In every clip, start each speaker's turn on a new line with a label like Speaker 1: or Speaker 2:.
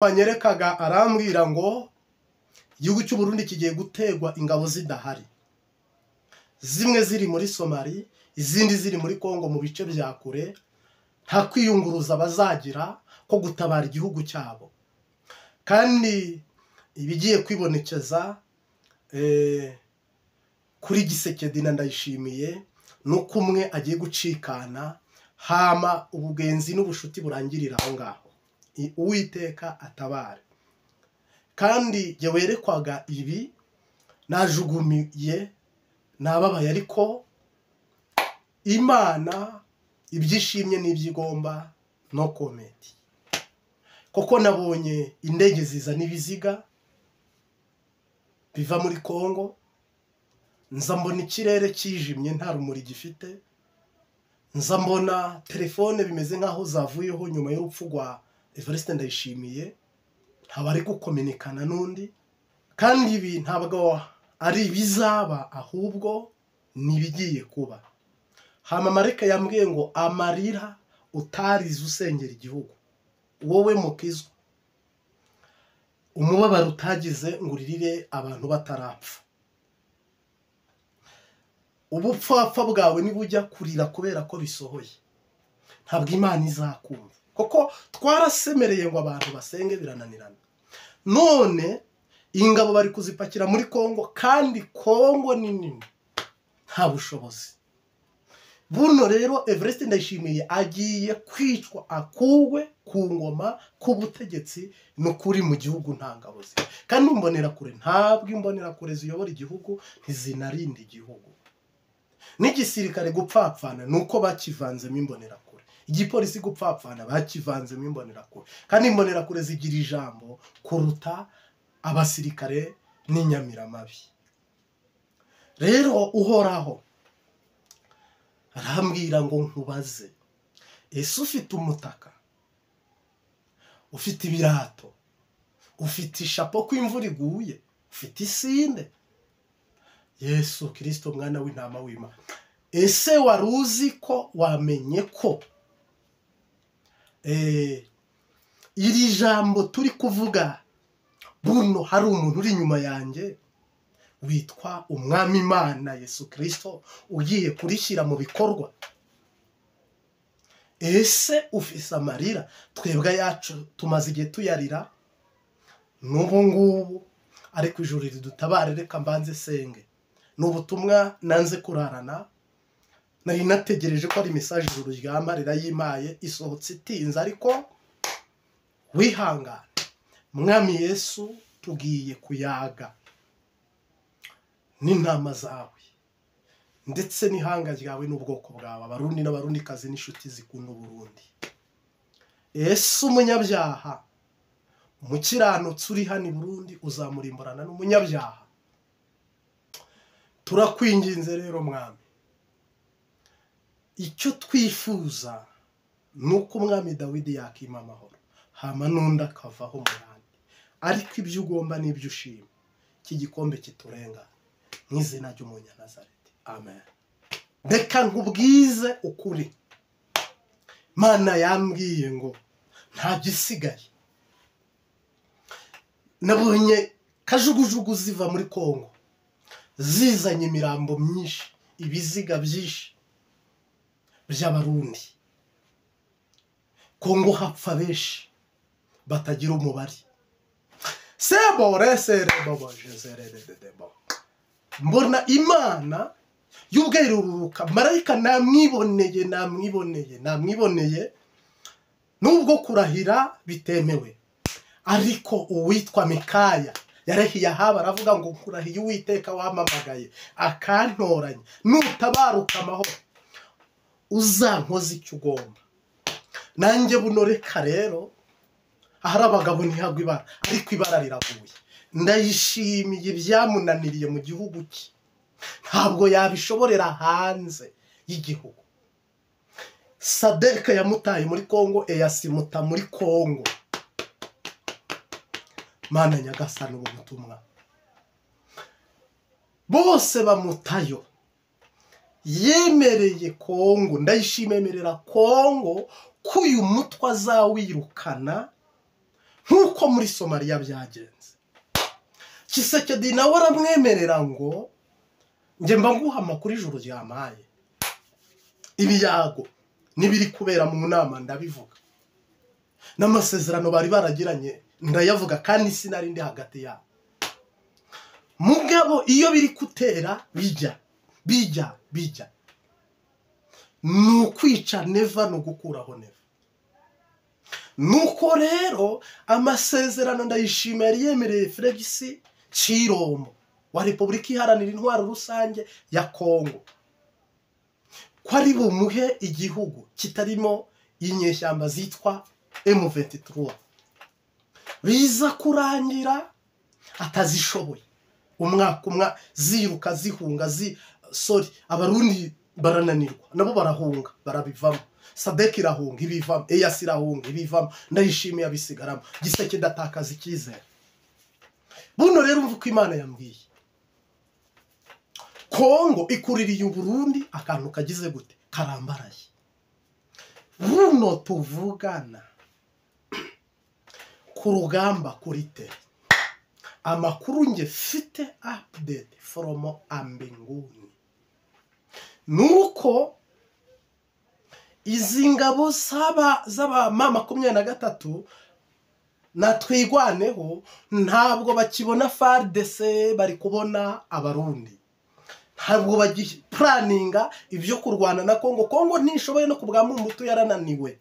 Speaker 1: banyerekaga arambwira ngo igihugu cy'u Burundi kigiye gutegwa ingabo zidahari, zimwe ziri muri Somali, izindi ziri muri Kongo mu bice bya kure, nta kwiyunguruza bazagira ko gutabara igihugu cyabo. Kandi ibigiye kwibonekeza kuri Gisekedi na Ndayishimiye nuko umwe agiye gucikana, hama ubugenzi n'ubushuti burangirira aho ngaho. Uwiteka atabare. Kandi jye werekwaga ibi najugumiye nababaye, ariko Imana ibyishimye n'ibyigomba no komedi. Koko nabonye indege ziza n'ibiziga biva muri Kongo, nza mbona ikirere kijimye nta rumuri gifite, nza mbona telefone bimeze nkaho zavuyeho nyuma y'urupfu rwa Evariste Ndayishimiye, ntabari gukominikana n'undi. Kandi ibi ntabwo ari bizaba, ahubwo nibigiye kuba. Hama Marika yambwiye ngo amarira utarize usengera igihugu, wowe mukizwa, umubabaro utagize ngo uririre abantu batarapfa. Ubupfapfa bwawe nibujya kurira kubera ko bisohoye, ntabwo Imana izakumva. Koko twarasemereye ngo abantu basenge birananirana. None ingabo bari kuzipakira muri Kongo, kandi Kongo ni nini, nta bushobozi. Buno rero Evariste Ndayishimiye agiye kwicwa, akuwe ku ngoma, ku butegetsi, no kuri mu gihugu nta ngabo ze. Kandi imbonera kure, ntabwo imbonera kure ziyobora igihugu, ntizinarinda igihugu. N'igisirikare gupfapfana nuko bakivanzemo imbonera kure, igipolisi gupfapfana bakivanzemo imbonera kure. Kandi imbonera kure zigira ijambo kuruta abasirikare n'inyamiramabi. Rero Uhoraho arambwira ngo nkubaze, ese ufite umutaka, ufite ibirato, ufite ishapo ko imvura iguye, ufite isinde? Yesu Kristo mwana w'intama w'Imana, ese waruzi ko, wamenye ko iri jambo turi kuvuga buno hari umuntu uri inyuma yanjye witwa Umwami Imana Yesu Kristo ugiye kurishyira mu bikorwa? Ese ufise amarira? Twebwe yacu tumaze igihe tuyarira n'ubu ngubu, ariko ijuru ridutabare. Reka mbanze senge. N'ubutumwa nanze kurarana, nari nategereje ko ari message ijuru ryama rirayimaye, isohotse itinze, ariko wihangane. Mwami Yesu, tugiye kuyaga n'intama zawe ndetse n'ihanga ryawe n'ubwoko bwawe, abarundi n'abarundikazi n'inshuti zikunda Burundi. Ese umunyabyaha, umukiranutsi uri hano i Burundi uzamurimburana n'umunyabyaha? Turakwinginze rero Mwami, icyo twifuza nuko Umwami Dawidi yakima amahoro, hama n'undi akavaho mu yandi. Ariko ibyo ugomba n'ibyo ushima, iki gikombe kiturengane mu izina ry'Umunyanazareti, amen. Reka nkubwize ukuri, Mana yambwiye ngo nta gisigaye. Nabonye kajugujugu ziva muri Kongo zizanye imirambo myinshi, ibiziga byinshi by'abarundi. Kongo hapfa benshi batagira umubare. Mbona Imana y'ubweruruka, Marayika namwiboneye, nubwo kurahira bitemewe, ariko uwitwa Mikaya yarahiye ahaba aravuga ngo kurahiye Uwiteka wamamagaye akantoranya, nutabaruka amahoro uzankoze icyo ugomba. Nanjye buno reka rero, ahari abagabo ntihagwa ibara, ariko ibara riraguye. Ndayishimiye ibyamunaniriye mu gihugu cye, ntabwo yabishoborera hanze y'igihugu. Sadeka yamutaye muri Kongo, eyasimuta muri Kongo. Mana nyagasani ubu butumwa, bose bamutayo. Yemereye Kongo, Ndayishimemerera Kongo ko uyu mutwe azawirukana nk'uko muri Somaliya byagenze. Tshisekedi nawe aramwemerera ngo njye mba nguha amakuru ijuru ryamaye, ibiyago nibiri kubera mu nama ndabivuga, n'amasezerano bari baragiranye ndayavuga, kandi sinari ndi hagati yabo. Mugabo iyo biri kutera bijya nukwica neva no gukuraho neva. Nuko rero amasezerano ndayishimira yari yemereye Felix Tshisekedi wa Repubulika Iharanira Intwaro Rusange ya Kongo ko ari bumuhe igihugu kitarimo inyeshyamba zitwa M23, biza kurangira atazishoboye. Umwaka ziruka zihunga abarundi barananirwa, nabo barahunga barabivamo. Sadek irahunga ibivamo, EAC irahunga ibivamo, ndayishimiye abisigaramo. Tshisekedi atakaza icyizere. Buno rero mvuko Imana yambwiye Kongo ikuririye Burundi akantu kagize gute karambaraye. Buno tuvugana ku rugamba kuri te amakuru nge fite update from ambinguni nuko izi ngabo z'aba mama 23 na twigwaneho ntabwo bakibona FARDC, bari kubona abarundi. Ntabwo bagi planninga ibyo kurwana na Kongo ntishoboye no kubwamo umutu yarananiwe.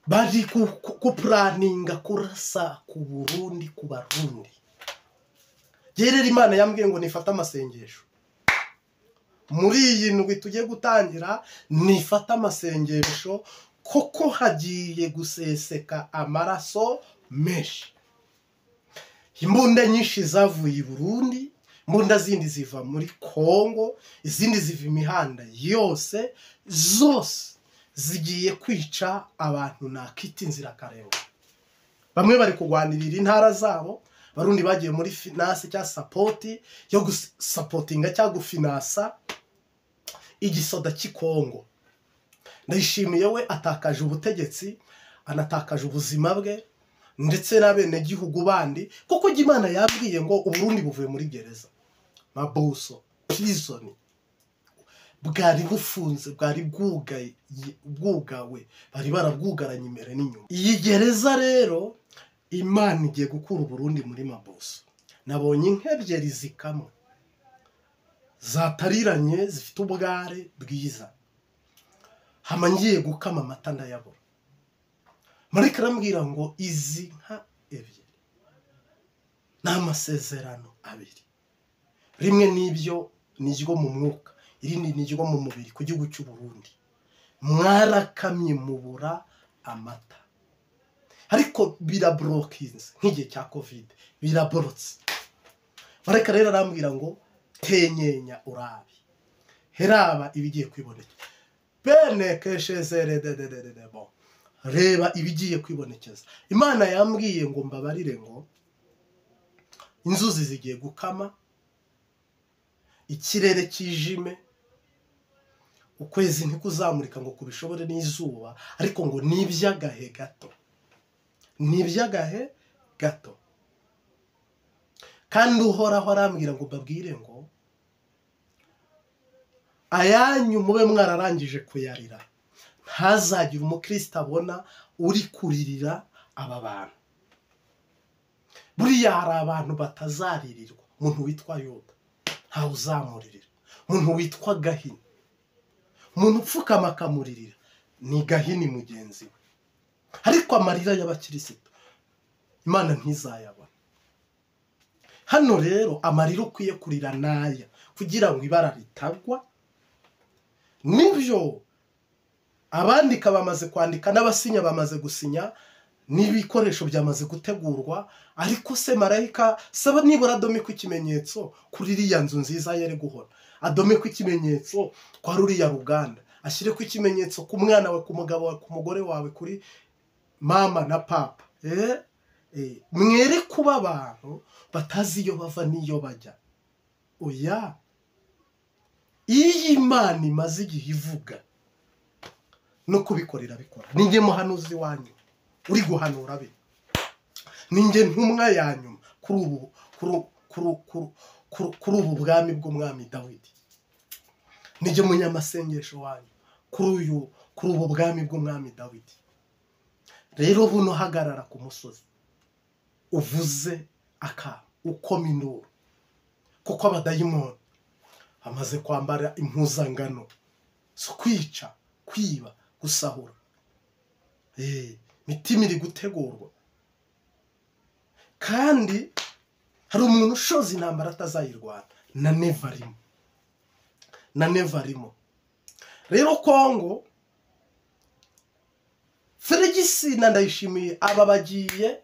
Speaker 1: Bari ku planninga kurasa ku Burundi ku Barundi. Gerera Imana yambwiye ngo nifata amasengesho muri iyi ndwi tugiye gutangira, nifata amasengesho koko hagiye guseseka amaraso menshi. Imbunda nyinshi zavuye i Burundi, imbunda zindi ziva muri Kongo, izindi ziva imihanda yose, zose zigiye kwica abantu nakita inzirakarengane. Bamwe bari kugwanirira intara zabo, Barundi bagiye muri finance cya support yo gusapotinga cyangwa gufinansa igisoda cy'Kongo. Ndayishimiye we atakaje ubutegetsi, anatakaje ubuzima bwe ndetse n'abene gihugu bandi, kuko Imana yabwiye ngo Uburundi buvuye muri gereza. Mabuso prison bwari bufunze, bwari bwugawe, bari barabwugaranye imbere n'inyuma. Iyi gereza rero Imana igiye gukura Uburundi muri mabuso. Nabonye inkebyeri zikamwe zatariranye zifite ubware bwiza, hama ngiye gukama amata ndayabura. Marika arambwira ngo izi nka ebyiri n'amasezerano abiri, rimwe n'ibyo niryo mu mwuka, irindi niryo mu mubiri ku gihugu cy'u Burundi. Mwarakamye mubura amata, ariko birabrokinze nk'igihe cya Covid, biraborotse. Marika rero arambwira ngo tenyenya urabi heraba ibigiye kwiboneka. Bene keshezere bon, reba ibigiye kwibonekeza. Imana yambwiye ngo mbabarire ngo inzuzi zigiye gukama, ikirere kijime, ukwezi ntikuzamurika ngo kubishobore n'izuba, ariko ngo nibyagahe gato, nibyagahe gato. Kandi uhoraho arambwira ngo mbabwire ngo ayanyu mube mwararangije kuyarira, ntazagira umukristo abona uri kuririra aba bantu. Buriya hari abantu batazaririrwa. Umuntu witwa Yoda ntawe uzamuririra, umuntu witwa Gahini, umuntu upfukama akamuririra ni Gahini mugenzi we. Ariko amarira y'abakirisitu Imana ntizayabona. Hano rero amarira ukwiye kurira naya kugira ngo ibara ritagwa. Nibyo abandika bamaze kwandika, n'abasinya bamaze gusinya, n'ibikoresho byamaze gutegurwa, ariko se marayika saba nibura adomeka ikimenyetso kuri iriya nzu nziza yere guhora, adomeka ikimenyetso kwa ruriya ruganda, ashyire ku ikimenyetso ku mwana we, ku mugabo we, ku mugore wawe, kuri mama na papa. Mwere kuba abantu batazi iyo bava n'iyo bajya. Oya, iyi Imana imaze igihe ivuga no kubikorera bikora. Ninjye muhanuzi wanyu uri guhanura be. ninjye ntumwa ya nyuma kuri ubu bwami bw'umwami Dawidi, ninjye munyamasengesho wanyu kuri ubu bwami bw'umwami Dawidi. Rero buno hagarara ku musozi uvuze ukoma induru, kuko abadayimoni amaze kwambara impuzangano zo kwica, kwiba, gusahura. Imitima iri gutegurwa, kandi hari umuntu ushoza intambara atazayirwana, na neva arimo. Rero Kongo, Felix na Ndayishimiye aba bagiye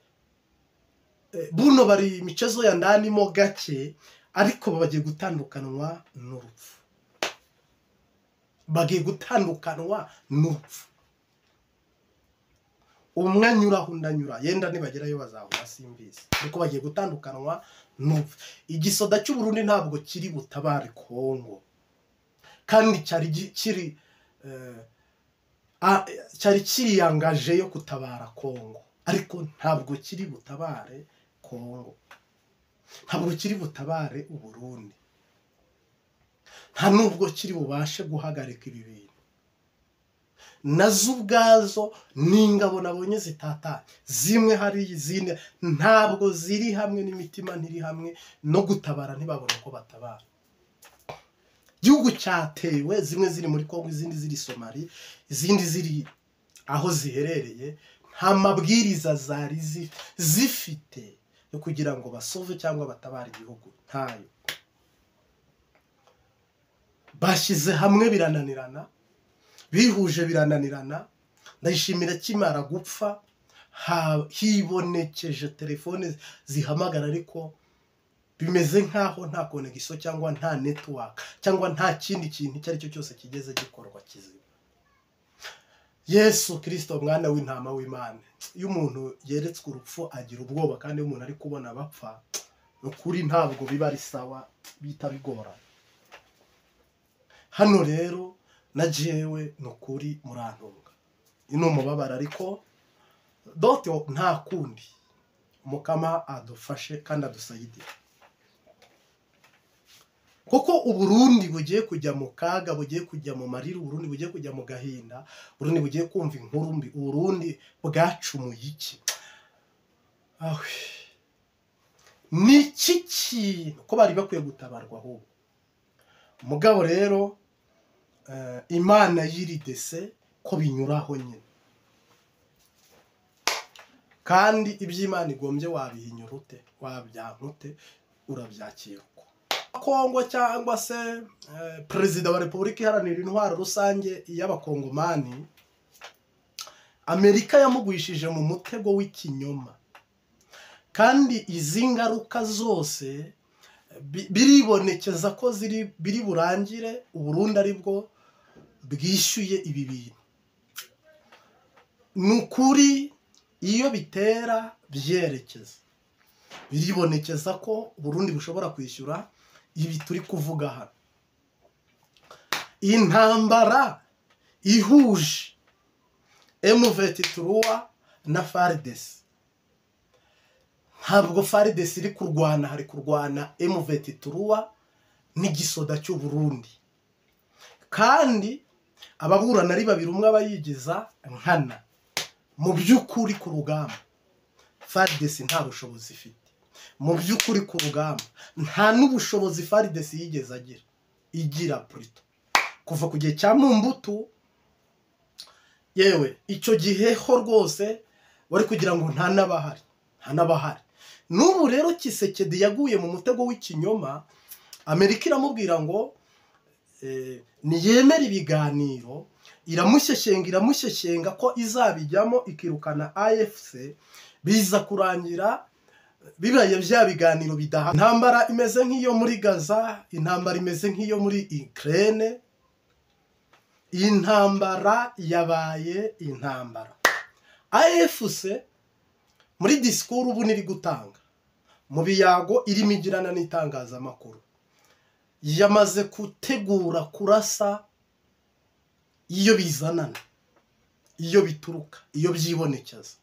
Speaker 1: buno bari imicezo ya ndani mo gake, ariko bagiye gutandukanwa n'urupfu. Bagiye gutandukanwa n'urupfu. Umwe anyuraho undi anyura, yenda nibagerayo bazahura simbizi, ariko bagiye gutandukanwa n'urupfu. Igisoda cy'u Burundi ntabwo kiri butabare Kongo, kandi cyari kiriyangaje yo kutabara Kongo, ariko ntabwo kiri butabare Kongo, ntabwo kiri butabare u Burundi, nta nubwo kiri bubashe guhagarika ibi bintu. Nazo ubwazo n'ingabo nabonye zitatanye, zimwe hari izindi ntabwo ziri hamwe, n'imitima ntiri hamwe, no gutabara ntibabona ko batabara. Igihugu cyatewe, zimwe ziri muri Kongo, izindi ziri Somali, izindi ziri aho ziherereye, nta mabwiriza zari zifite yo kugira ngo basove cyangwa batabare igihugu, ntayo. Bashyize hamwe birananirana, bihuje birananirana. Ndayishimira kimara gupfa hibonekeje telefone zihamagara, ariko bimeze nkaho nta connection cyangwa nta network cyangwa nta kindi kintu icyo ari cyo cyose kigeze gikorwa kizima. Yesu Kristo mwana w'intama w'Imana, iyo umuntu yeretswe urupfu agira ubwoba, kandi umuntu ari kubona bapfa, ukuri ntabwo biba ari sawa, bita bigora. Hano rero na jewe nukuri murantunga, ino mubabara, ariko doto nta kundi, Mukama adufashe kandi adusayidire, kuko Uburundi bugiye kujya mu kaga, bugiye kujya mu marira, Uburundi bugiye kujya mu gahinda, Uburundi bugiye kumva inkuru mbi. Uburundi bwacumuye iki? Niki kintu ko bari bakwiye gutabarwa ahubwo. Mugabo rero Imana yiridese ko binyuraho nyine, kandi iby'Imana igombye wabihinyura ute, wabyankute, urabyakira uko. Kongo cyangwa se Perezida wa Repubulika Iharanira Intwaro Rusange y'Abakongomani, Amerika yamugwishije mu mutego w'ikinyoma, kandi izi ngaruka zose biribonekeza ko biri burangire Uburundi aribwo bwishyuye ibi bintu. Nukuri iyo bitera byerekeza, biribonekeza ko Uburundi bushobora kwishyura ibi turi kuvuga hano. Intambara ihuje M23 na FARDC, ntabwo FARDC iri kurwana, hari kurwana M23 n'igisoda cy'u Burundi, kandi ababurana ari babiri, umwe abayigiza nkana. Mu by'ukuri ku rugamba FARDC nta bushobozi ifite, mu by'ukuri ku rugamba nta n'ubushobozi FARDC yigeze igira Pluto kuva ku gihe cya Mumbutu. Yewe icyo gihe ho rwose wari kugira ngo nta nabahari. N'ubu rero Kisekedi yaguye mu mutego w'ikinyoma. Amerika iramubwira ngo niyemera ibiganiro, iramushyeshyenga ko izabijyamo ikirukana AFC. Biza kurangira bibaye bya biganiro bidaha. Intambara imeze nk'iyo muri Gaza, intambara imeze nk'iyo muri Ukraine. Intambara yabaye intambara. AFC muri disikuru ubu niri gutanga mu biyago irimo igirana n'itangazamakuru, yamaze gutegura kurasa iyo bizanana, iyo bituruka, iyo byibonekeza.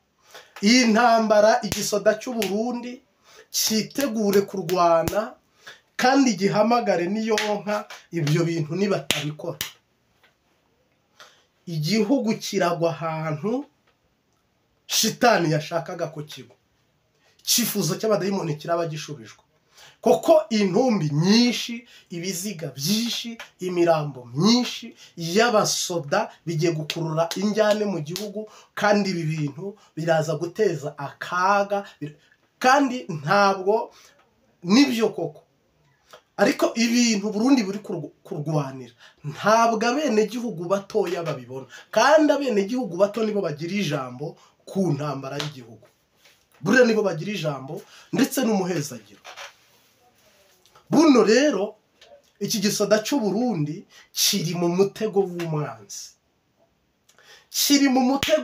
Speaker 1: iyi ntambara igisoda cy'u Burundi cyitegure kurwana kandi gihamagare niyonka ibyo bintu nibatabikora igihugu kiragwa ahantu shitani yashakaga ko kigwa cyifuzo cy'abadayimoni kiraba gishubijwe koko intumbi nyinshi ibiziga byinshi imirambo myinshi y'abasoda bigiye gukurura injyane mu gihugu kandi ibi bintu biraza guteza akaga kandi ntabwo nibyo koko ariko ibintu Burundi buri kurwanira ntabwo abenegihugu batoya babibona kandi abenegihugu bato nibo bagira ijambo ku ntambara y'igihugu buriya nibo bagira ijambo ndetse n'umuhezagiro buno rero iki gisoda cy'u Burundi kiri mu mutego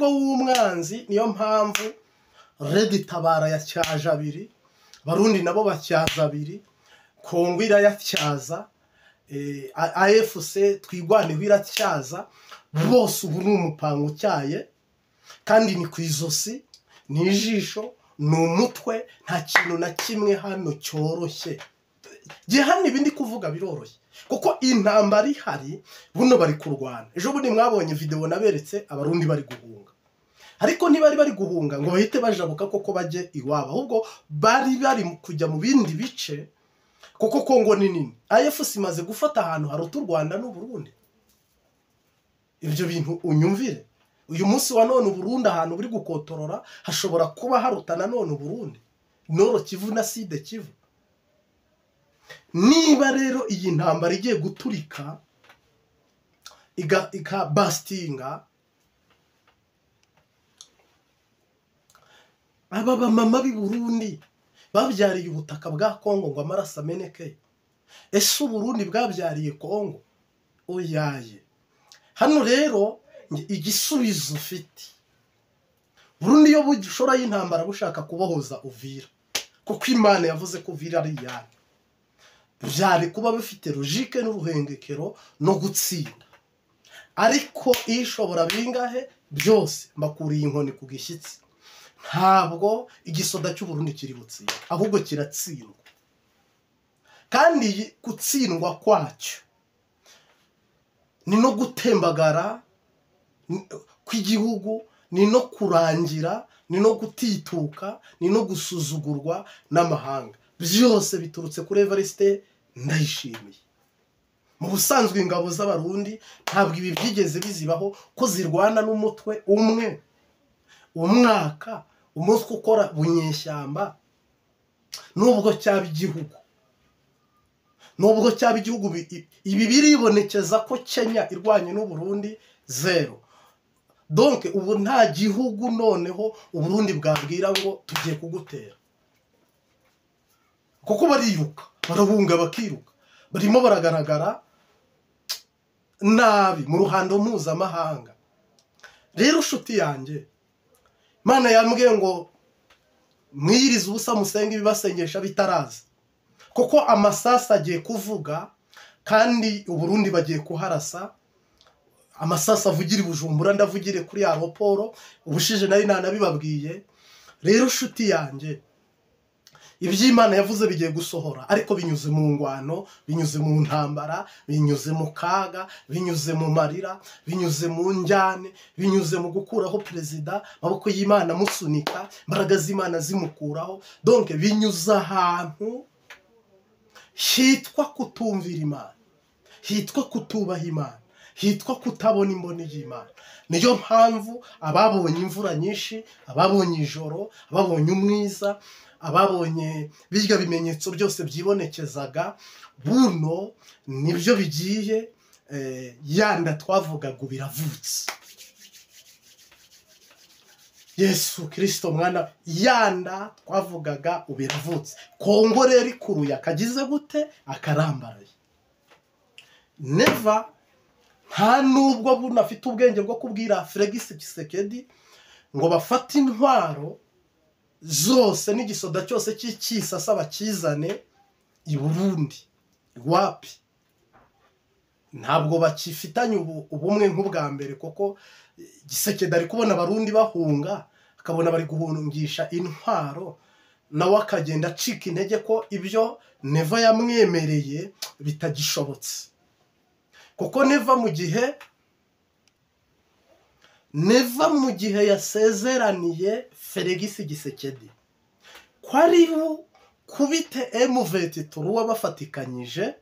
Speaker 1: w'umwanzi niyo mpamvu Red Tabara yacyaje abiri Barundi nabo bacyaza abiri Kongo irayatyaza AFC twigwaneho iratyaza bose ubu ni umupango cyaye kandi ni ku izosi ni ijisho ni umutwe nta kintu na kimwe hano cyoroshye hano ibindi kuvuga biroroshye kuko intambara ihari buno bari kurwana ejo bundi mwabonye video naberetse abarundi bari guhunga ariko ntibari bari guhunga ngo bahite bajabuka koko bajye iwabo ahubwo bari kujya mu bindi bice kuko Kongo ni nini AFC imaze gufata ahantu haruta u Rwanda n'u Burundi ibyo bintu unyumvire uyu munsi wa none Burundi ahantu buri gukotorora hashobora kuba harutana none Burundi Noro Kivu na Side Kivu niba rero iyi ntambara igiye guturika bastinga aba bamama b'i Burundi babyariye ubutaka bwa Kongo ngo amaraso ameneke ese Burundi bwabyariye Kongo oyaye hano rero igisubizo ufite Burundi yo bugishora y'intambara bushaka kubohoza Uvira kuko Imana yavuze ko Uvira ari iyane byari kuba bifite logique n'uruhengekero no gutsinda ariko ishobora bingahe byose mbakuriye inkoni ku gishyitsi ntabwo igisoda cy'u Burundi kiri butsinda ahubwo kiratsindwa kandi gutsindwa kwacyo ni no gutembagara kw'igihugu ni no kurangira ni no gutituka ni no gusuzugurwa n'amahanga byose biturutse kuri Evariste Ndayishimiye mu busanzwe ingabo z'abarundi ntabwo ibi byigeze bizibaho ko zirwana n'umutwe umwe umwaka umutwe ukora bunyeshyamba nubwo cyaba igihugu ibi biribonekeza ko Kenya irwanye n'u Burundi zero donc ubu nta gihugu noneho u Burundi bwabwira ngo tugiye kugutera kuko bariruka barahunga bakiruka barimo baragaragara nabi mu ruhando mpuzamahanga rero nshuti yanjye Imana yambwiye ngo mwiyirize ubusa musenge ibibasengesha bitaraza kuko amasasa agiye kuvuga kandi u Burundi bagiye kuharasa amasasa avugira Bujumbura ndavugire kuri aeroport ubushije nari nanabibabwiye rero nshuti yanjye iby'Imana yavuze bigiye gusohora ariko binyuze mu ngwano binyuze mu ntambara binyuze mu kaga binyuze mu marira binyuze mu njyane binyuze mu gukuraho perezida maboko y'Imana musunika imbaraga z'Imana zimukuraho donc binyuze ahantu hitwa kutumvira Imana hitwa kutubaha Imana hitwa kutabona imboni y'Imana niyo mpamvu ababonye imvura nyinshi ababonye ijoro ababonye umwiza ababonye birya bimenyetso byose byibonekezaga buno nibyo bigiye yanda twavugaga biravutse Yesu Kristo mwana yanda twavugaga ubiravutse Kongo rero ikuruye akagize gute akarambaraye never nta nubwo bunafite ubwenge bwo kubwira Felix Tshisekedi ngo bafate intwaro zose n'igisoda cyose cy'ikisasa bakizane i Burundi wapi ntabwo bakifitanye ubumwe nk'ubwa mbere kuko Gisekedi ari kubona abarundi bahunga akabona bari guhungisha intwaro, nawe akagenda acika intege ko ibyo Neva yamwemereye bitagishobotse. Kuko Neva mu gihe yasezeraniye Felix Gisekedi ko ari kubite M23 wabafatikanyije,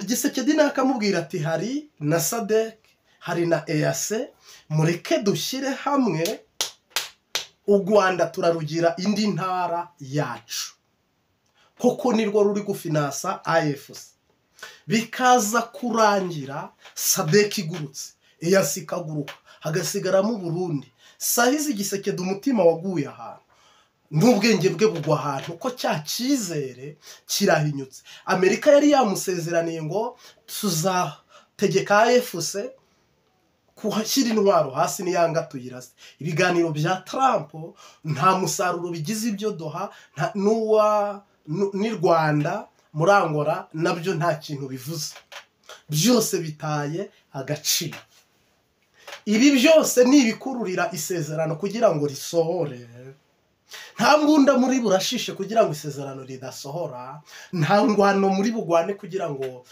Speaker 1: Gisekedi nakamubwira ati hari na SADC hari na EAC, mureke dushyire hamwe u Rwanda turarugira indi ntara yacu, koko nirwo ruri gufinansa AFC. Bikaza kurangira SADC igurutse, EAC ikaguruka, hagasigaramo Burundi. Sahizi Gisekedi umutima waguye ahantu, n'ubwenge bwe bugwa ahantu, ko cya cyizere kirahinyutse. Amerika yari yamusezeraniye ngo tuzategeka AFC kuhashyira intwaro hasi niyanga tuyirase. Ibiganiro bya Trump nta musaruro bigize, ibyo Doha ni Rwanda muri Angola nabyo nta kintu bivuze, byose bitaye agaciro. Ibi byose ni ibikururira isezerano kugira ngo risohore. Nta mbunda muri burashishe kugira ngo isezerano ridasohora, nta ngwano muri bugwane kugira ngo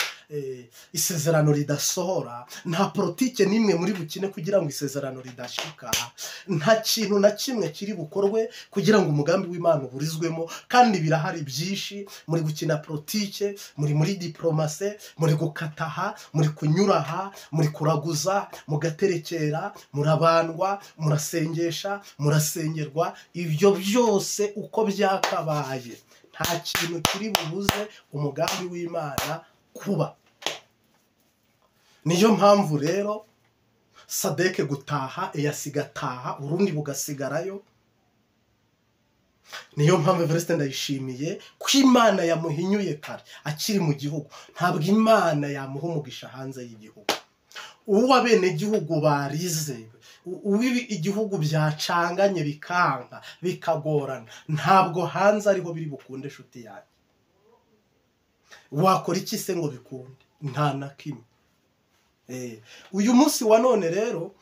Speaker 1: isezerano ridasohora, nta politike nimwe muri bukine kugira ngo isezerano ridashika, nta kintu na kimwe kiri bukorwe kugira ngo umugambi w'Imana uburizwemo. Kandi birahari byinshi, muri gukina politike, muri diplomase, muri gukataha, muri kunyuraha, muri kuraguza, mugaterekera, murabandwa, murasengesha, murasengerwa. Ibyo byose uko byakabaye nta kintu kiri bubuze umugambi w'Imana kuba. Niyo mpamvu rero SADC gutaha, EAC gataha, Burundi bugasigarayo. Niyo mpamvu Evariste Ndayishimiye ko Imana yamuhinyuye kare akiri mu gihugu, ntabwo Imana yamuha umugisha hanze y'igihugu. Uwo abene gihugu barize, uwibi igihugu byacanganye bikanka bikagorana, ntabwo hanze ariho biri bukunde shuti yanjye. Wakora iki se ngo bikunde? Nta na kimwe. Uyu munsi wa none rero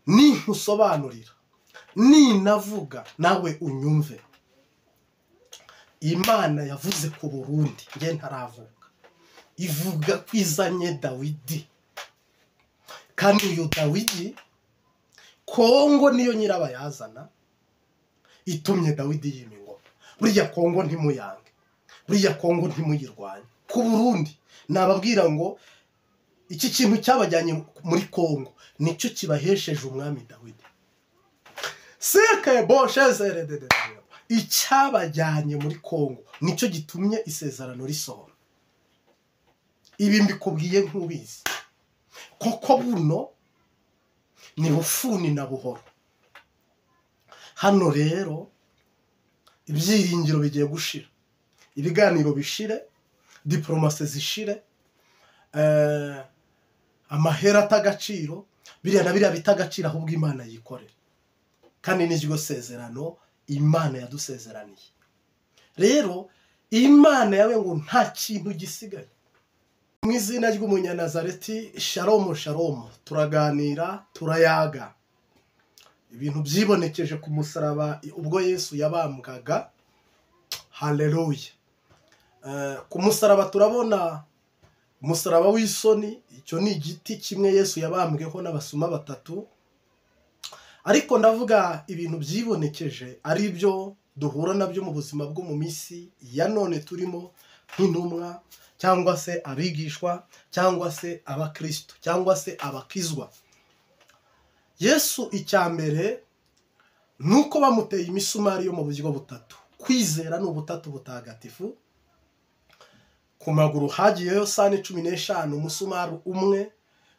Speaker 1: ni nkusobanurira, ni navuga nawe unyumve. Imana yavuze ku Burundi, nge ntaravuga, ivuga kwizanye Dawidi. Kandi uyu Dawidi Kongo niyo nyirabayazana itumye Dawidi yima ingoma. Buriya Kongo ntimuyange, buriya Kongo ntimuyirwanye. Ku Burundi nababwira ngo iki kintu cyabajyanye muri Kongo nicyo kibahesheje umwami Dawidi. Seke boshezere de icyabajyanye muri Kongo nicyo gitumye isezerano risohora. Ibi mbikubwiye nk'ubizi, koko buno ni bufuni na buhoro. Hano rero ibyiringiro bigiye gushira, ibiganiro bishire, diplomase zishire, amahera atagaciro, biriya na biriya bitagaciro, ahubwo Imana yikorera. Kandi n'iryo sezerano Imana yadusezeraniye. Rero Imana yawe ngo nta kintu gisigaye. Mu izina ry'Umunyanazareti, shalom shalom, turaganira turayaga ibintu byibonekeje ku musaraba ubwo Yesu yabambwaga. Haleluya. Ku musaraba turabona umusaraba w'isoni, icyo ni igiti kimwe Yesu yabambweho n'abasuma batatu. Ariko ndavuga ibintu byibonekeje ari byo duhura nabyo mu buzima bwo mu misi ya none turimo, nk'intumwa cyangwa se abigishwa cyangwa se abakristo cyangwa se abakizwa. Yesu icyambere nuko bamuteye imisumari yo mu buryo butatu. Kwizera ni ubutatu butagatifu. Ku maguru hagiyeyo sane 15, umusumari umwe,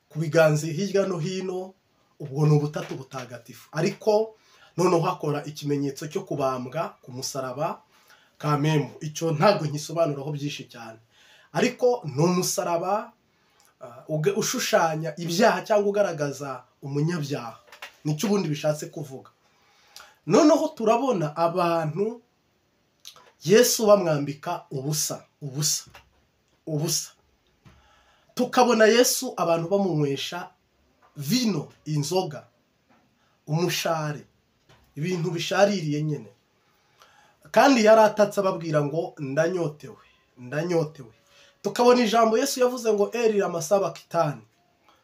Speaker 1: ku biganza hirya no hino, ubwo ni ubutatu butagatifu. Ariko noneho hakora ikimenyetso cyo kubambwa ku musaraba kamembo. Icyo ntago nkisobanuraho byinshi cyane, ariko ni umusaraba ushushanya ibyaha cyangwa ugaragaza umunyabyaha, nicyo ubundi bishatse kuvuga. Noneho turabona abantu Yesu bamwambika ubusa. Tukabona Yesu abantu bamunywesha vino, inzoga. umushare, ibintu bishaririye nyine. Kandi yari atatse ababwira ngo ndanyotewe, ndanyotewe. Tukabona ijambo Yesu yavuze ngo erira amasaba kitani,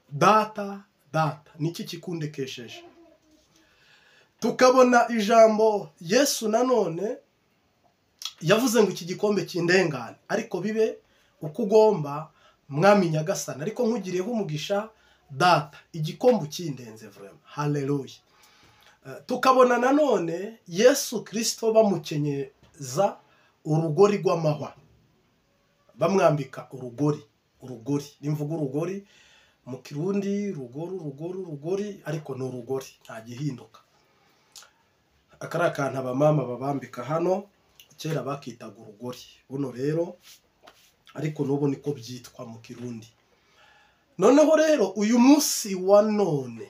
Speaker 1: data data niki kikundekesheje. Tukabona ijambo Yesu nanone yavuze ngo iki gikombe kindengane, ariko bibe uko ugomba mwami nyagasani, ariko nkugiriyeho umugisha data, igikombe kindenze vraiment. Haleluya. Tukabona nanone Yesu Kristo bamukenyeza urugori rw'amahwa, bamwambika urugori, urugori nimvuga urugori mu Kirundi rugori, ariko ni urugori nta gihinduka. Akari akantu abamama babambika hano, kera bakitaga urugori, buno rero ariko n'ubu niko byitwa mu Kirundi. Noneho rero uyu munsi wa none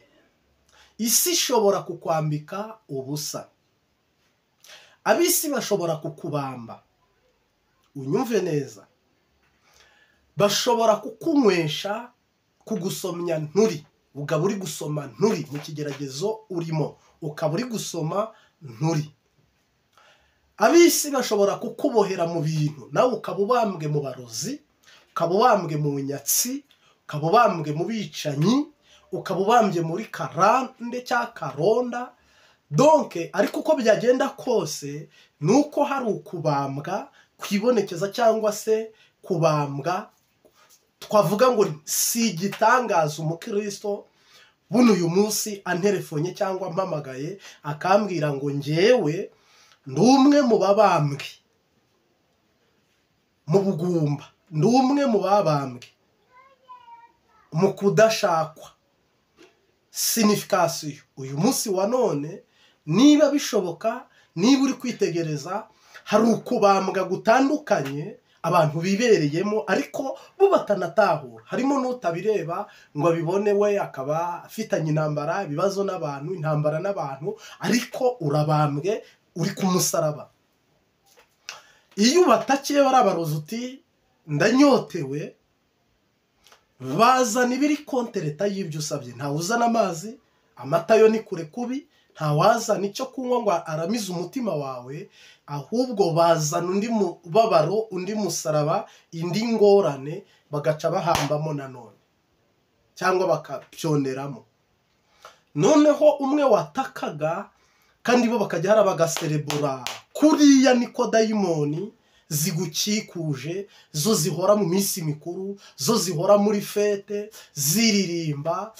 Speaker 1: isi ishobora kukwambika ubusa, abisi bashobora kukubamba, unyumve neza, bashobora kukunywesha, kugusomya nturi, ukaba uri gusoma nturi mu kigeragezo urimo, ukaba uri gusoma nturi. Abisi bashobora kukubohera mu bintu, nawe ukaba ubambwe mu barozi, ukaba ubambwe mu nyatsi, ukaba ubambwe mu bicanyi, ukaba ubambye muri karande cyangwa karonda. Donke ariko uko byagenda kose nuko hari ukubambwa kwibonekeza, cyangwa se kubambwa twavuga ngo si igitangaza umukristo buno uyu munsi anterefonye cyangwa mpamagaye akambwira ngo njyewe ndi umwe mu babambwe mu bugumba, ndi umwe mu babambwe mu kudashakwa. Signification uyu munsi wa none, niba bishoboka, niba uri kwitegereza, hari ukubambwa gutandukanye abantu bibereyemo, ariko bo batanatahura. Harimo n'utabireba ngo abibone, we akaba afitanye intambara, ibibazo n'abantu, intambara n'abantu, ariko urabambwe uri ku musaraba. Iyo ubatakiye bari abarozi uti ndanyotewe, bazana ibiri kontereta y'ibyo usabye. Nta uzana amazi, amata yo ni kure kubi, nta wazana icyo kunywa ngo aramize umutima wawe, ahubwo bazana undi mubabaro, undi musaraba, indi ngorane, bagaca bahambamo nanone cyangwa bakapyoneramo. Noneho umwe watakaga kandi bo bakajya hari bagaserebura, kuriya niko dayimoni zigukikuje, zo zihora mu minsi mikuru, zo zihora muri fete, ziririmba,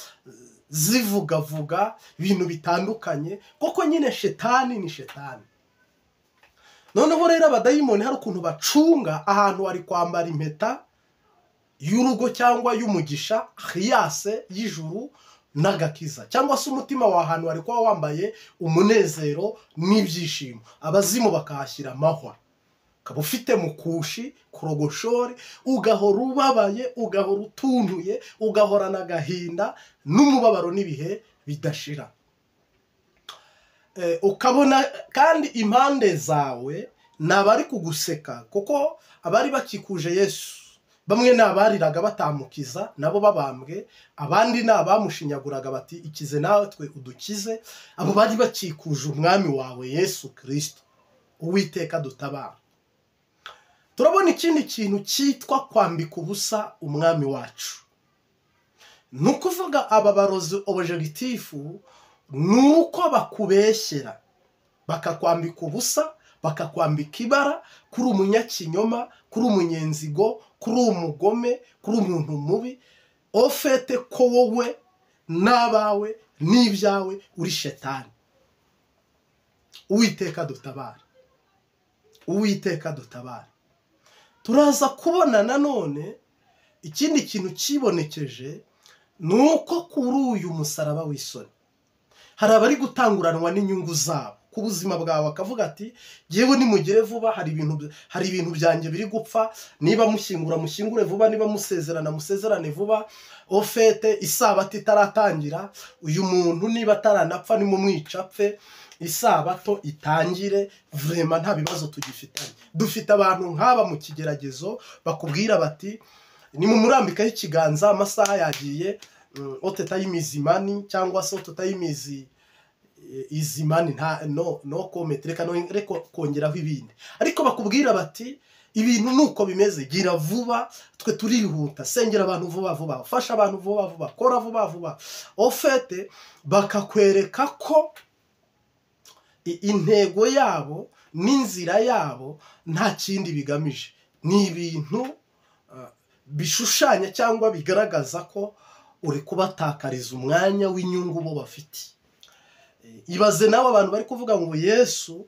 Speaker 1: zivugavuga ibintu bitandukanye, kuko nyine shetani ni shetani. Noneho rero abadayimoni hari ukuntu bacunga ahantu wari kwambara impeta y'urugo cyangwa y'umugisha, khiyase y'ijuru n'agakiza, cyangwa se umutima wa ahantu wari kuba wambaye umunezero n'ibyishimo, abazimu bakahashyira amahwa, ukaba ufite mukushi, kurogoshore, ugahora ubabaye, ugahora utuntuye, ugahorana agahinda n'umubabaro n'ibihe bidashira. Ukabona kandi impande zawe nabari kuguseka, kuko abari bakikuje Yesu bamwe nabariraga batamukiza nabo babambwe, abandi nabamushinyaguraga bati ikize nawe twe udukize. Abo bari bakikuje umwami wawe Yesu Kristo, Uwiteka dutabara. Turabona ikindi kintu cyitwa kwambika ubusa umwami wacu. Nukuvuga aba barozi objectifu nuko bakubeshyera, bakakwambika ubusa, bakakwambika ibara, kuri umunyakinyoma, kuri umunyenzigo, kuri umugome, kuri umuntu mubi, ofete ko wowe n'abawe n'ibyawe uri shetani. Uwiteka dutabara, Uwiteka dutabara. Turaza kubona nanone ikindi kintu kibonekeje, nuko kuri uyu musaraba w'isoni hari abari gutanguranwa n'inyungu zabo ku buzima bwawe, akavuga ati yewe nimugere vuba, hari ibintu byanjye biri gupfa, niba mushyingura mushyingure vuba, niba musezerana musezerane vuba, ofete isabato itaratangira, uyu muntu niba ataranapfa nimumwica apfe, isabato itangire. Vraiment nta bibazo tugifitanye. Dufite abantu nk'aba mu kigeragezo bakubwira bati nimumurambikaho ikiganza, amasaha yagiye, oteta y'imizimani cyangwa se oteta y'imizi izi mani no comment reka kongeraho ibindi, ariko bakubwira bati ibintu nuko bimeze, gira vuba, twe turihuta, sengera abantu vuba vuba, fasha abantu vuba vuba, kora vuba vuba. Ofete bakakwereka ko intego yabo n'inzira yabo nta kindi bigamije, ni ibintu bishushanya cyangwa bigaragaza ko uri kubatakariza umwanya w'inyungu bo bafite. Ibaze nawe abantu bari kuvuga ngo Yesu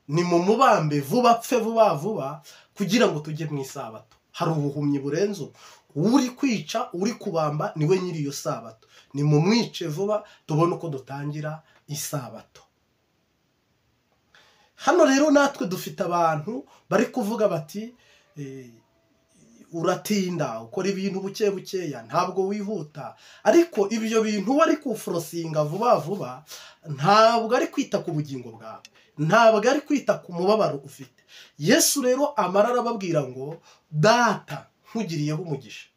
Speaker 1: ni mu mubambe vuba apfe vuba vuba kugira ngo tujye mu isabato. Hari ubuhumyi burenzo, uri kwica uri kubamba niwe nyiri iyo sabato, ni mu mwice vuba tubone uko dutangira isabato. Hano rero natwe dufite abantu bari kuvuga bati uratinda, ukora ibintu buke bukeya, ntabwo wihuta, ariko ibyo bintu wari kuforosinga vuba vuba ntabwo ari kwita ku bugingo bwawe, ntabwo ari kwita ku mubabaro ufite. Yesu rero amara arababwira ngo data nkugiriyeho umugisha.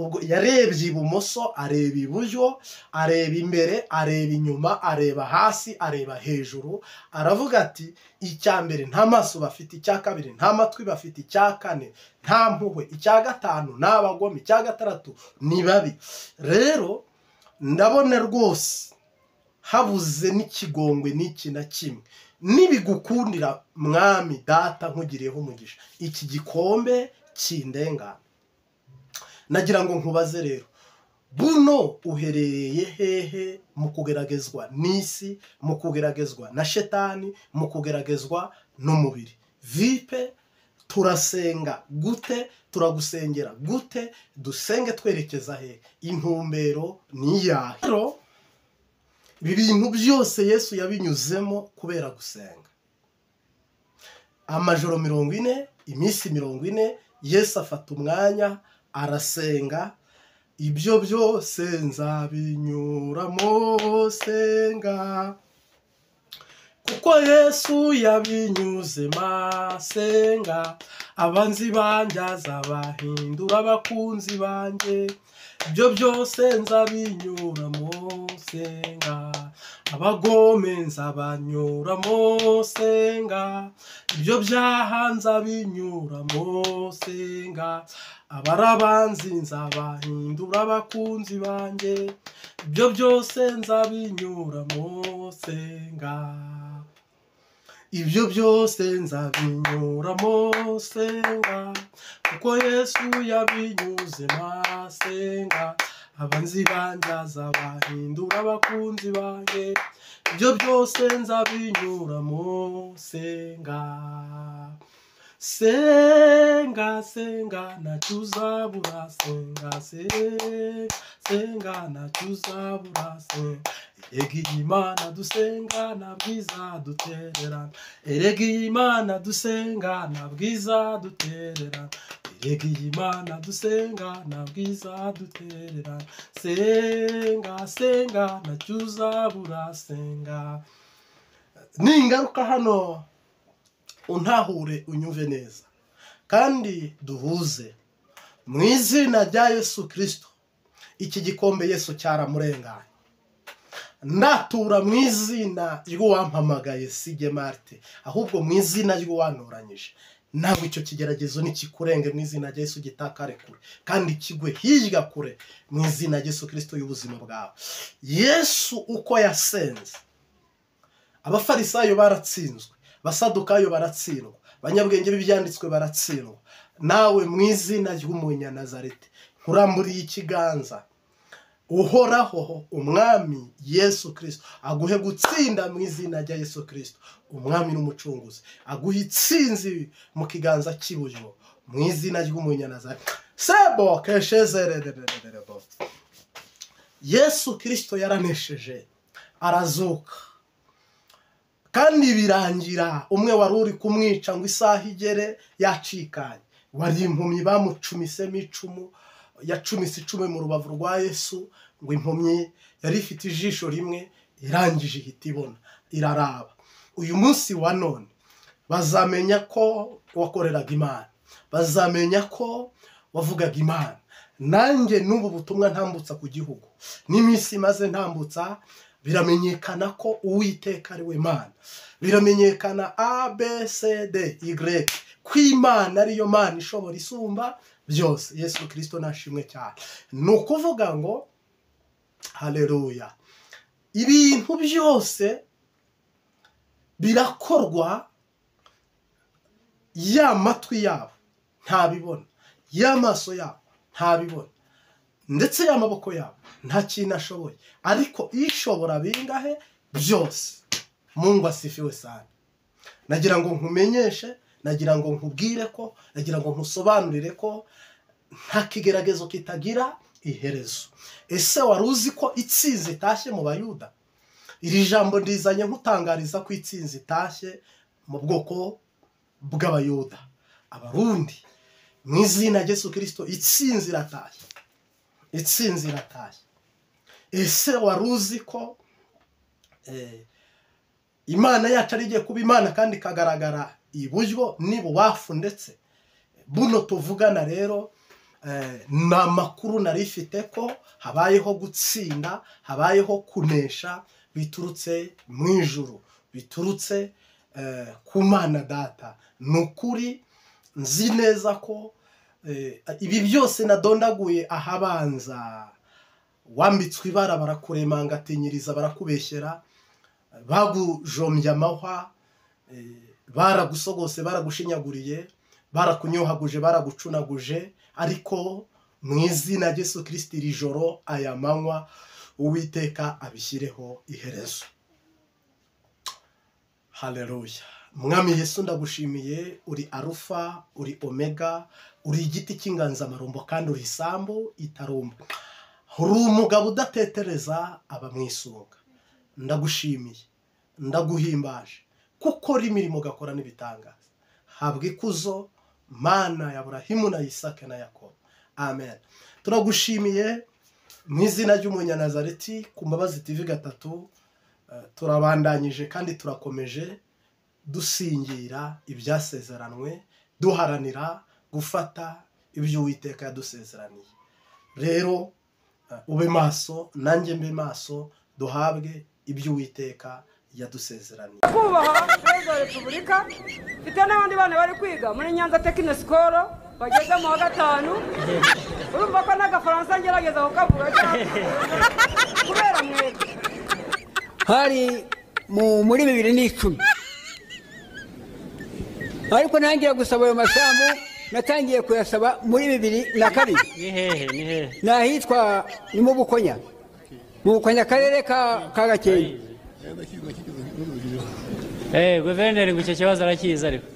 Speaker 1: Ubwo yarebye ibumoso, areba iburyo, areba imbere, areba inyuma, areba hasi, areba hejuru, aravuga ati icya mbere nta maso bafite, icya kabiri nta matwi bafite, icya kane nta mpuhwe, icya gatanu ni abagome, icya gatandatu ni babi. Rero ndabona rwose habuze n'ikigongwe n'iki na kimwe. Nibigukundira mwami data nkugiriyeho umugisha, iki gikombe kindengana. Nagira ngo nkubaze rero, buno uherereye hehe mu kugeragezwa n'isi, mu kugeragezwa na shetani, mu kugeragezwa n'umubiri? Vipe turasenga gute? Turagusengera gute? Dusenge twerekeza he? Intumbero ni iyahe? Rero ibi bintu byose Yesu yabinyuzemo kubera gusenga. Amajoro 40, iminsi 40, Yesu afata umwanya arasenga. Ibyo byose nzabinyuramo senga, kuko Yesu yabinyuze masenga. Abanzi banjye azabahindura abakunzi banjye, ibyo byose nzabinyuramo senga. Abagome nzabanyuramo senga, ibyo byaha nzabinyuramo senga. Abarabanzi nzabahindura abakunzi banjye, ibyo byose nzabinyuramo senga. Ibyo byose nzabinyuramo senga, kuko Yesu yabinyuze masenga. Abanzi banjye azabahindura abakunzi banjye, ibyo byose nzabinyuramo senga. Senga senga ntacyo uzabura, senga senga ntacyo uzabura, senga. Erega Imana dusenga ntabwo izadutererana, erega Imana dusenga ntabwo izadutererana, erega Imana dusenga ntabwo izadutererana. Senga senga ntacyo uzabura, senga. Ningaruka hano untahure unyumve neza kandi duhuze mu izina rya Yesu Kristo. Iki gikombe Yesu cyaramurenganye. Ndatura mu izina ry'uwampamagaye Sige Marte, ahubwo mu izina ry'uwantoranyije. Nawe icyo kigeragezo nikikurenge mu izina rya Yesu gitakare kure kandi kigwe hirya kure mu izina rya Yesu Kristo y'ubuzima bwawe. Yesu uko yasenze, abafarisayo baratsinzwe, basadukayo baratsindwa, abanyabwenge b'ibyanditswe baratsindwa. Nawe mu izina ry'umunyanazareti nkuramburiye ikiganza, uhoraho umwami Yesu Kristo aguhe gutsinda mu izina rya Yesu Kristo, umwami n'umucunguzi, aguhe itsinzi mu kiganza cy'iburyo mu izina ry'umunyanazareti. Sebo keshezererererebo. Yesu Kristo yaranesheje, arazuka, kandi birangira umwe wari uri kumwica ngo isaha igere yacikanye. Wari impumyi bamucumisemo icumu, yacumise icumu mu rubavu rwa Yesu, ngo impumyi yari ifite ijisho rimwe irangije ihita ibona, iraraba. Uyu munsi wa none bazamenya ko wakoreraga Imana, bazamenya ko wavugaga Imana. Nanjye n'ubu butumwa ntambutsa ku gihugu, n'iminsi maze ntambutsa biramenyekana ko Uwiteka ari we Mana, biramenyekana ABCDY ko Imana ariyo Mana ishobora isumba byose. Yesu Kristo nashimwe cyane. Ni ukuvuga ngo haleluya, ibintu byose birakorwa ya matwi yabo ntabibona, y'amaso yabo ntabibona, ndetse y'amaboko yabo nta kintu ashoboye, ariko ishobora bingahe byose. Mungu asifiwe sana. Nagira ngo nkumenyeshe, nagira ngo nkubwire ko, nagira ngo nkusobanurire ko nta kigeragezo kitagira iherezo. Ese wari uzi ko itsinzi itashye mu Bayuda? Iri jambo ndizanye nkutangariza ko itsinzi itashye mu bwoko bw'Abayuda, Abarundi. Mu izina rya Yesu Kristo itsinzi iratashye, itsinzi iratashye. Ese wari uzi ko Imana yacu ari igiye kuba Imana kandi ikagaragara iburyo n'ibubafu? Ndetse buno tuvugana rero ni amakuru nari ifite ko habayeho gutsinda, habayeho kunesha biturutse mu ijuru, biturutse ku Mana Data. Ni ukuri nzi neza ko ibi byose nadondaguye ahabanza, wambitswe ibara barakuremangatinyiriza, barakubeshyera, bagujombye amahwa, baragusogose, baragushinyaguriye, barakunyohaguje, baragucunaguje, ariko mu izina rya Yesu Kristo iri joro, aya manywa, Uwiteka abishyireho iherezo. Haleluya. Mwami Yesu ndagushimiye, uri Arufa, uri Omega, uri igiti cy'inganzamarumbo kandi uri isambu itarumba. Uri umugabo udatetereza aba mwisunga. Ndagushimiye, ndaguhimbaje kuko uri imirimo ugakora n'ibitangaza. Habwa ikuzo Mana ya Aburahimu na Isaka na Yakobo. Amen. Turagushimiye mu izina ry'Umunyanazareti ku Mbabazi TV gatatu. Turabandanyije kandi turakomeje dusingira ibyasezeranwe, duharanira gufata ibyo Uwiteka yadusezeraniye. Rero ube maso, nanjye mbe maso, duhabwe ibyo Uwiteka yadusezeraniye.
Speaker 2: Kubaha Perezida wa Repubulika, mfite n'abandi bana bari kwiga muri Nyanza Technical School bageze mu wa gatanu. Urumva ko n'agafaransa ngerageza kukavuga cyane kubera mwebwe.
Speaker 3: Hari muri 2010, ariko nangiye gusaba ayo masambu natangiye kuyasaba muri 2002.
Speaker 4: Ni hehe
Speaker 3: Nahitwa ni mu Bukonya, mu Bukonya karere ka Gakenke.
Speaker 4: Guverineri ngo icyo kibazo arakiza ariko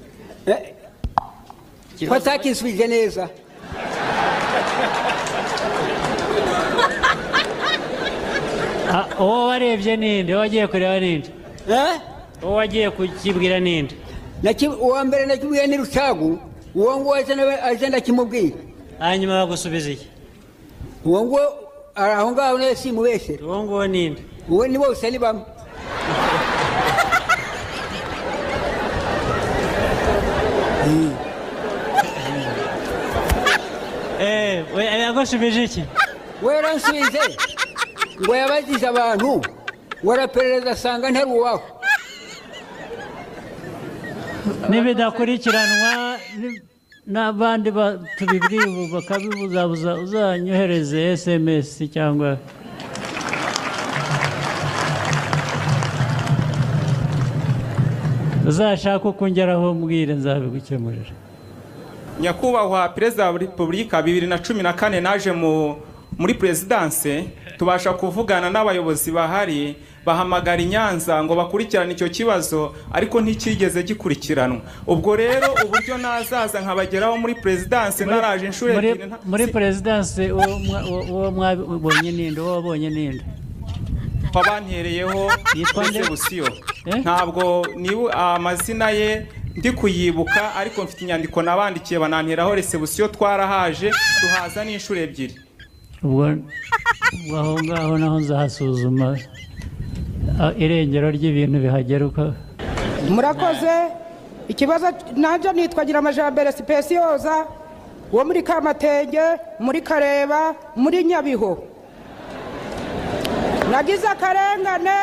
Speaker 3: ko atakisubije neza.
Speaker 4: uwo warebye ninde, wagiye kureba ninde? Uwo wagiye kukibwira ninde?
Speaker 3: Uwa mbere nakibwira ni Rucagu, uwo ngo aje ndakimubwira.
Speaker 4: Hanyuma bagusubiza iki?
Speaker 3: Uwo ngo aho ngaho ne simubeshere.
Speaker 4: Uwo ngo ninde?
Speaker 3: Uwo ni bose ni bamwe.
Speaker 4: Yagusubije iki?
Speaker 3: We yaransubize ngo yabagize abantu, waraperereza asanga ntari uwaho.
Speaker 4: Nibidakurikiranwa n'abandi tubibwiye ubu bakabibuzabuza, uzanyohereze SMS cyangwa uzashaka ukongeraho mbwire nzabigukemurira.
Speaker 5: Nyakubahwa Perezida wa Repubulika, 2014 naje muri Presidanse, tubasha kuvugana n'abayobozi bahari, bahamagara i Nyanza ngo bakurikirane icyo kibazo, ariko ntikigeze gikurikiranwa. Ubwo rero uburyo nazaza nkabageraho muri Presidanse naraje inshure ebyiri.
Speaker 4: Muri Presidanse uwo mwabonye ninde? Uwo wabonye ninde?
Speaker 5: Abantereyeho Resebusiyo. Ntabwo ni amazina ye ndi kuyibuka, ariko mfite inyandiko nabandikiye bananteraho Resebusiyo, twarahaje tuhaza n'inshure ebyiri.
Speaker 4: Ubwo aho ngaho naho nzahasuzuma irengero ry'ibintu bihageruka.
Speaker 2: Murakoze. Ikibazo nanje nitwagira amajambere Specioza wo muri Kamatenge, muri Kareba, muri Nyabiho.
Speaker 6: nagize akarengane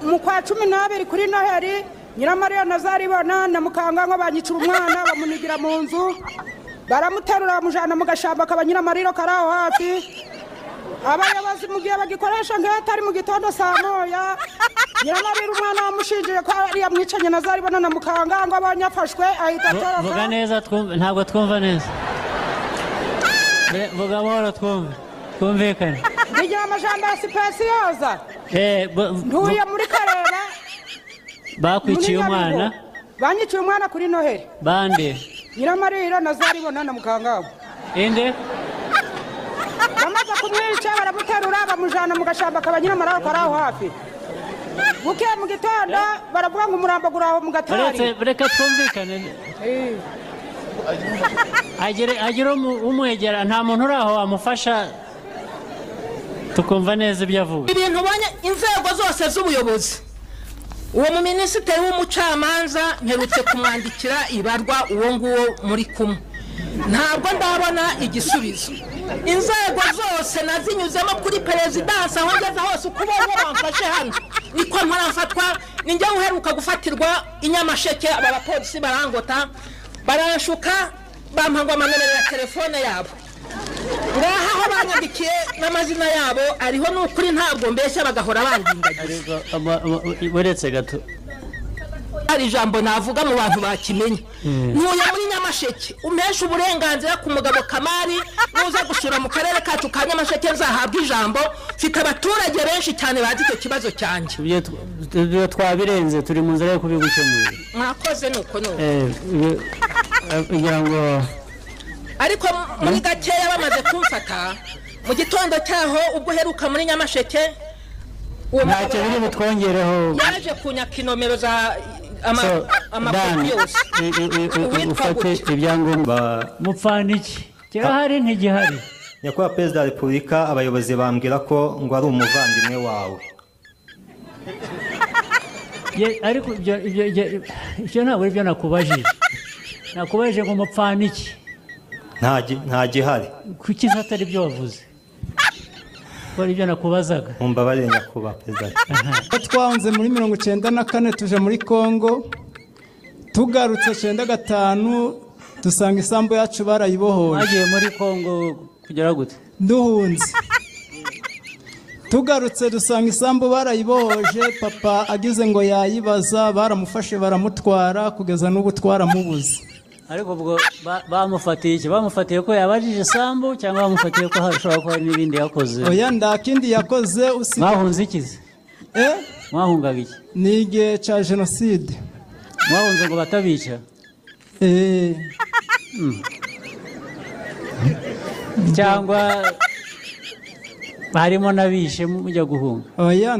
Speaker 6: mu kwa 12 kuri Noheri Nyiramariya Nazaribona na Mukangango banyicura umwana bamunigira mu nzu baramuterura bamujana mu gashamba kaba Nyiramariro karaho hafi abayobozi mu gihe bagikoresha nk'atari mu gitondo saa moya Nyiramariro umwana wamushinjije ko ari yamwicanye Nazaribona na Mukangango abanyafashwe ahita atoroka.
Speaker 4: Vuga neza ntabwo twumva neza. Vuga bora twumvikane.
Speaker 6: Ndigira amajambo ya sipesiyoza. Ntuye muri Karera.
Speaker 4: Bakwiciye umwana.
Speaker 6: Banyiciye umwana kuri Noheri.
Speaker 4: Bande.
Speaker 6: Nyiramariro Nazaribona na Mukangango.
Speaker 4: Inde?
Speaker 6: Bamaze kumwica baramuterura bamujana mu gashamba kaba Nyiramariro karaho hafi. Buke mu gitondo baravuga ngo umurambo guraho mu gatari.
Speaker 4: Reka twumvikane. Agire umwegera nta muntu uraho amufasha tukumva neza ibyo avuga.
Speaker 7: Ibintu ubonye inzego zose z'ubuyobozi uwo mu minisitiri w'umucamanza mperutse kumwandikira ibarwa uwo nguwo muri kumwe ntabwo ndabona igisubizo. Inzego zose nazinyuzemo kuri perezidansi aho ngeze hose uko ubonye bamfashe hano niko mparamfatwa ninjye uheruka gufatirwa inyamasheke aba bapolisi barangota baranshuka bampangwa amanimero ya telefone yabo ngaha aho banyandikiye n'amazina yabo ariho n'ukuri ntabwo mbeshya bagahora bandindagiza.
Speaker 4: Uretse gato
Speaker 7: hari ijambo navuga mu bantu bakimenye ntuye muri Nyamasheke umpesha uburenganzira ku mugabo Kamari nuza gusura mu karere kacu ka Nyamasheke nzahabwa ijambo mfite abaturage benshi cyane bazi icyo kibazo cyanjye.
Speaker 4: Ibyo twabirenze turi mu nzira yo kubigukemurira.
Speaker 7: Mwakoze nuko
Speaker 4: kugira ngo
Speaker 7: ariko muri gakeya bamaze kumfata mu gitondo cyaho ubwo heruka muri Nyamasheke
Speaker 4: ntacyo biri butwongereho
Speaker 7: yaje kunyaka inomero za amakuru yose
Speaker 4: ufate ibyangombwa mupfana iki kirahari ntigihari.
Speaker 8: Nyakubahwa Perezida wa Repubulika abayobozi bambwira ko ngo ari umuvandimwe wawe.
Speaker 4: Ariko ibyo ntabwo ari byo nakubajije. Nakubajije ngo mupfana iki
Speaker 8: nta gihari.
Speaker 4: Kuki atari byo wavuze ko ibyo nakubazaga.
Speaker 8: Mumbabarire Nyakubahwa Perezida.
Speaker 9: Twahunze muri 1994 tuje muri Kongo tugarutse 95 dusanga isambu yacu barayibohoye.
Speaker 4: Agiye muri Kongo kugera gute?
Speaker 9: Duhunze tugarutse dusanga isambu barayibohoje papa agize ngo yayibaza baramufashe baramutwara kugeza n'ubu twaramubuze.
Speaker 4: Ariko ubwo bamufatiye iki? Bamufatiye ko yabajije isambu cyangwa bamufatiye ko hashobora kuba n'ibindi yakoze?
Speaker 9: Oya ndakindi yakoze
Speaker 4: mwahunze ikize? Mwahungaga iki?
Speaker 9: Ni igihe cya jenoside.
Speaker 4: Mwahunze ngo batabica? Cyangwa harimo nabishe mujya guhunga?
Speaker 9: Oya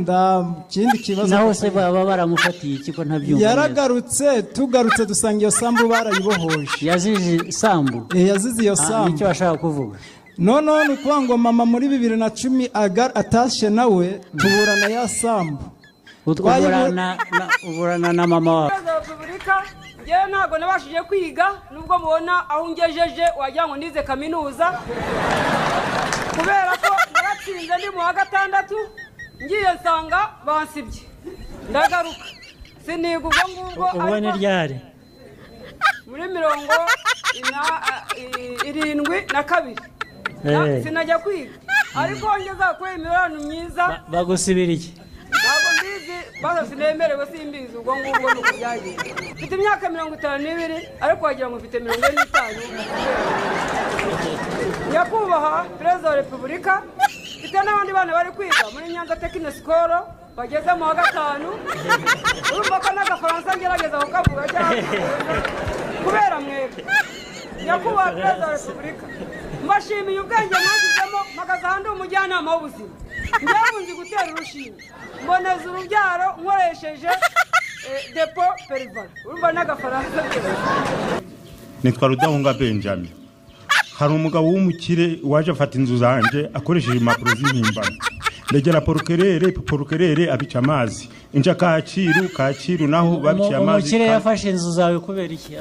Speaker 9: kindi kibazo
Speaker 4: naho se baba baramufatiye iki ko ntabyumva?
Speaker 9: Yaragarutse tugarutse dusanga iyo sambu barayibohoje.
Speaker 4: Yazize sambu?
Speaker 9: Yazize iyo sambu.
Speaker 4: Nicyo ashaka kuvuga.
Speaker 9: None nukuvuga ngo mama muri 2010 atashe nawe tuburana ya sambu.
Speaker 4: Uburana na mama wawe.
Speaker 2: Repubulika ngewe ntabwo nabashije kwiga nubwo mubona aho ungejeje wagira ngo nize kaminuza kubera ko naratsinze ndi mu wa 6 ngiye nsanga bansibye ndagaruka siniga ubwo ngubwo.
Speaker 4: Ubwo ni ryari?
Speaker 2: Muri 72 sinajya kwiga ariko ngeza kuri imibonano myiza.
Speaker 4: Bagusibira iki?
Speaker 2: Ntabwo mbizi basa sinemerewe simbizi ubwo ngubwo nuko byagiye. Mfite imyaka 52 ariko wagira ngo mfite 45. Nyakubahwa Perezida wa Repubulika mfite n'abandi bana bari kwiga muri Nyanza Technical School bageze mu wa 5 urumva ko n'agafaransa ngerageza kukavuga cyane kubera mwebwe. Nyakubahwa Perezida wa Repubulika mbashimiye ubwenge mwagizemo magaza handi umujyanama w'ubuzima njyewe nzi gutera urushinge mboneza urubyaro nkoresheje depo perival urumva n'agafaransa.
Speaker 10: Nitwa Rudahunga Benjamin. Hari umugabo w'umukire waje afata inzu zanje akoresheje impapuro z'impimbano ndegera porukerere abica amazi inja Kacyiru naho babica amazi.
Speaker 4: Umukire yafashe inzu zawe kubera iki?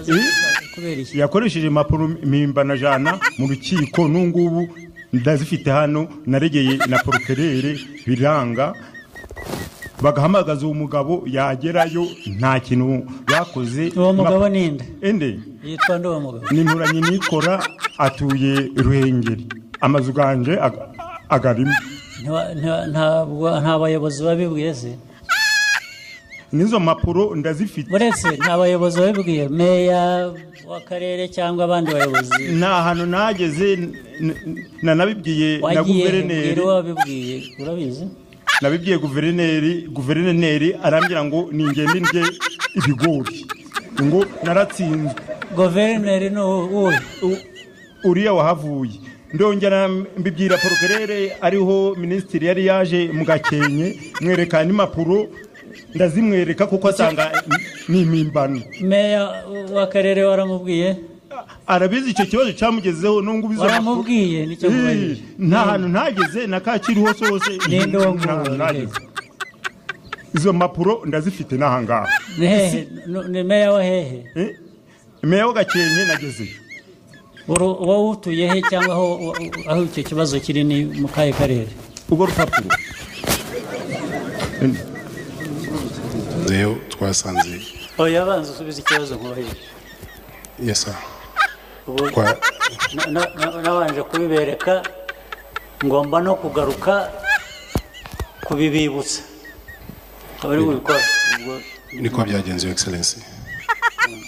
Speaker 10: Yakoresheje impapuro mpimbano jana mu rukiko n'ungubu ndazifite hano naregeye na porukerere biranga bagahamagaza uwo mugabo yagerayo nta kintu bakoze.
Speaker 4: Uwo mugabo ninde?
Speaker 10: Ende
Speaker 4: yitwa ndo mugabo
Speaker 10: ni Nturanye Nikora atuye Ruhengeri amazu ganje agarimo.
Speaker 4: nta bayobozi babibwiye se?
Speaker 10: Nizo mapuro ndazifite.
Speaker 4: Uretse nta bayobozi babibwiye meya w'akarere cyangwa abandi bayobozi?
Speaker 10: Nta hano nageze nabibwiye na guverineri.
Speaker 4: Wabibwiye urabizi?
Speaker 10: Nabibwiye guverineri arambira ngo ningende ndye ibigori ngo naratsinzwe.
Speaker 4: Guverineri no
Speaker 10: uriya wahavuye ndongera mbibwira procureur ariho ministeri yari yaje mu Gakenke mwerekana impapuro ndazimwereka kuko asanga ni imimbano.
Speaker 4: Meya w'akarere waramubwiye?
Speaker 10: Arabizi icyo kibazo cyamugezeho nungu bizo
Speaker 4: waramubwiye nicyo kubaye.
Speaker 10: Nta hantu ntageze nakakiri hose
Speaker 4: ninde wo
Speaker 10: izo mapuro ndazifite nahangaha.
Speaker 4: Ni meya wa hehe?
Speaker 10: Meya w'Gakenke nageze.
Speaker 4: wowe utuye he cyangwa aho icyo kibazo kiri ni mu kahe karere?
Speaker 10: Ubwo rupapuro
Speaker 11: rero twasanze.
Speaker 4: Oya banza usubiza ikibazo nkubahije.
Speaker 11: Yes sir.
Speaker 4: Nabanje kubibereka ngomba no kugaruka kubibibutsa. Abari gukora
Speaker 11: niko byagenze excellency.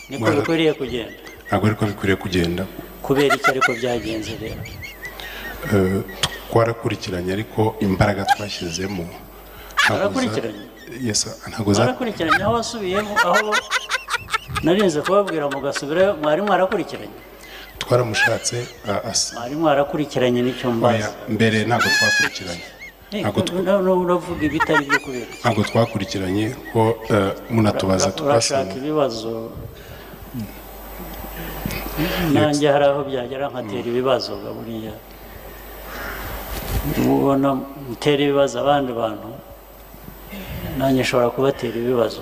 Speaker 4: Niko bikwiriye kugenda.
Speaker 11: Ntabwo ariko bikwiriye kugenda.
Speaker 4: Kubera iki ariko byagenze rero?
Speaker 11: Twarakurikiranye ariko imbaraga twashyizemo.
Speaker 4: Twarakurikiranye?
Speaker 11: Yes sir.
Speaker 4: Twarakurikiranye aho wasubiyemo aho narinze kubabwira mugasubirayo mwari mwarakurikiranye?
Speaker 11: Twaramushatse
Speaker 4: mwari mwarakurikiranye nicyo mbaza.
Speaker 11: Mbere ntabwo twakurikiranye.
Speaker 4: Uravuga ibitari byo kubera.
Speaker 11: Ntabwo twakurikiranye ko munatubaza
Speaker 4: turashaka ibibazo. Nanjye hari aho byagera nkatera ibibazo buriya. Ubona mutera ibibazo abandi bantu nanjye nshobora kubatera ibibazo.